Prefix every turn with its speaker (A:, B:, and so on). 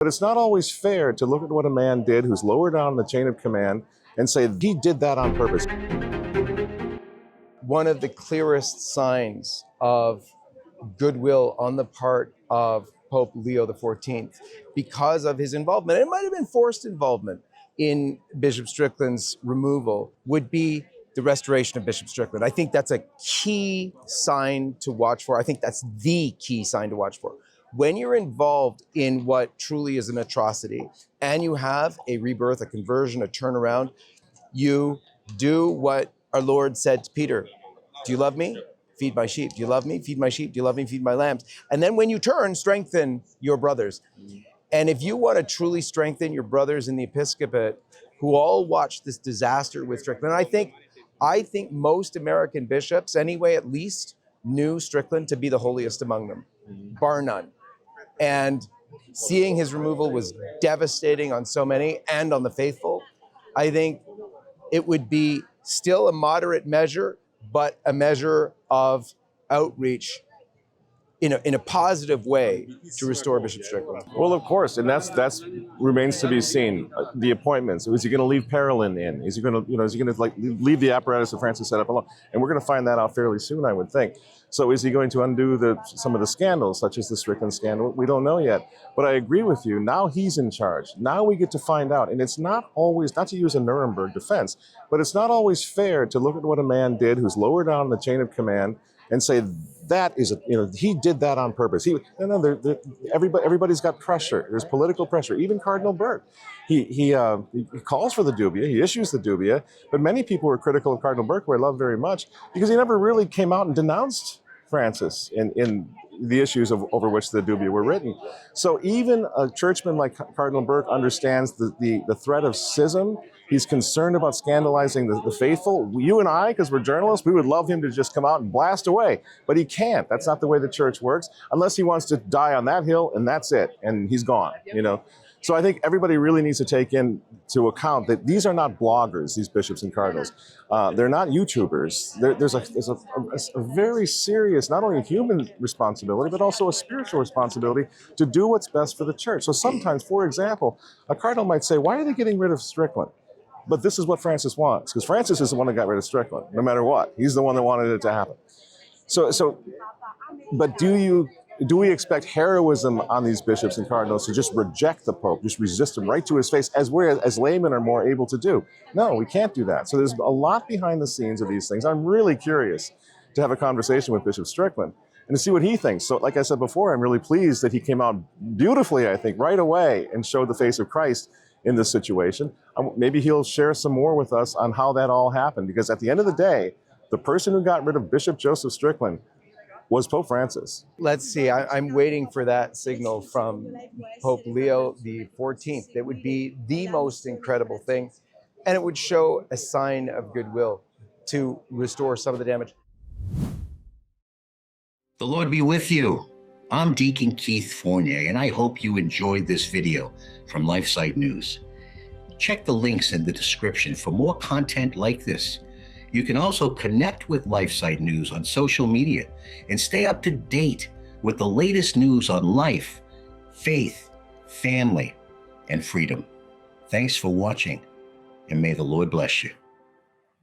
A: But it's not always fair to look at what a man did who's lower down the chain of command and say he did that on purpose.
B: One of the clearest signs of goodwill on the part of Pope Leo XIV, because of his involvement, it might have been forced involvement in Bishop Strickland's removal, would be the restoration of Bishop Strickland. I think that's a key sign to watch for. I think that's the key sign to watch for. When you're involved in what truly is an atrocity and you have a rebirth, a conversion, a turnaround, you do what our Lord said to Peter. Do you love me? Feed my sheep. Do you love me? Feed my sheep. Do you love me? Feed my lambs. And then when you turn, strengthen your brothers. And if you want to truly strengthen your brothers in the episcopate who all watched this disaster with Strickland, I think most American bishops, anyway, at least knew Strickland to be the holiest among them, bar none. And seeing his removal was devastating on so many and on the faithful. I think it would be still a moderate measure, but a measure of outreach in a positive way to restore Bishop Strickland.
A: Well, of course, and that's remains to be seen. The appointments. Is he going to leave Parolin in? Is he going to, is he going to like leave the apparatus that Francis set up alone? And we're going to find that out fairly soon, I would think. So is he going to undo some of the scandals, such as the Strickland scandal? We don't know yet. But I agree with you. Now he's in charge. Now we get to find out. And it's not always, not to use a Nuremberg defense, but it's not always fair to look at what a man did who's lower down the chain of command and say that is, he did that on purpose. Everybody's got pressure. There's political pressure. Even Cardinal Burke, he calls for the dubia. He issues the dubia. But many people were critical of Cardinal Burke, who I love very much, because he never really came out and denounced Francis in the issues over which the dubia were written. So even a churchman like Cardinal Burke understands the threat of schism. He's concerned about scandalizing the faithful. You and I, because we're journalists, we would love him to just come out and blast away. But he can't. That's not the way the church works, unless he wants to die on that hill, and that's it. And he's gone, So I think everybody really needs to take into account that these are not bloggers, these bishops and cardinals. They're not YouTubers. There's a very serious, not only human responsibility, but also a spiritual responsibility to do what's best for the church. So sometimes, for example, a cardinal might say, why are they getting rid of Strickland? But this is what Francis wants, because Francis is the one that got rid of Strickland, no matter what. He's the one that wanted it to happen. But do we expect heroism on these bishops and cardinals to just reject the Pope, just resist him right to his face, as we as laymen are more able to do? No, we can't do that. So there's a lot behind the scenes of these things. I'm really curious to have a conversation with Bishop Strickland and to see what he thinks. So like I said before, I'm really pleased that he came out beautifully, I think, right away and showed the face of Christ in this situation. Maybe he'll share some more with us on how that all happened, because at the end of the day, the person who got rid of Bishop Joseph Strickland was Pope Francis.
B: Let's see, I'm waiting for that signal from Pope Leo XIV. That would be the most incredible thing, and it would show a sign of goodwill to restore some of the damage.
C: The Lord be with you. I'm Deacon Keith Fournier, and I hope you enjoyed this video from LifeSite News. Check the links in the description for more content like this. You can also connect with LifeSite News on social media and stay up to date with the latest news on life, faith, family, and freedom. Thanks for watching, and may the Lord bless you.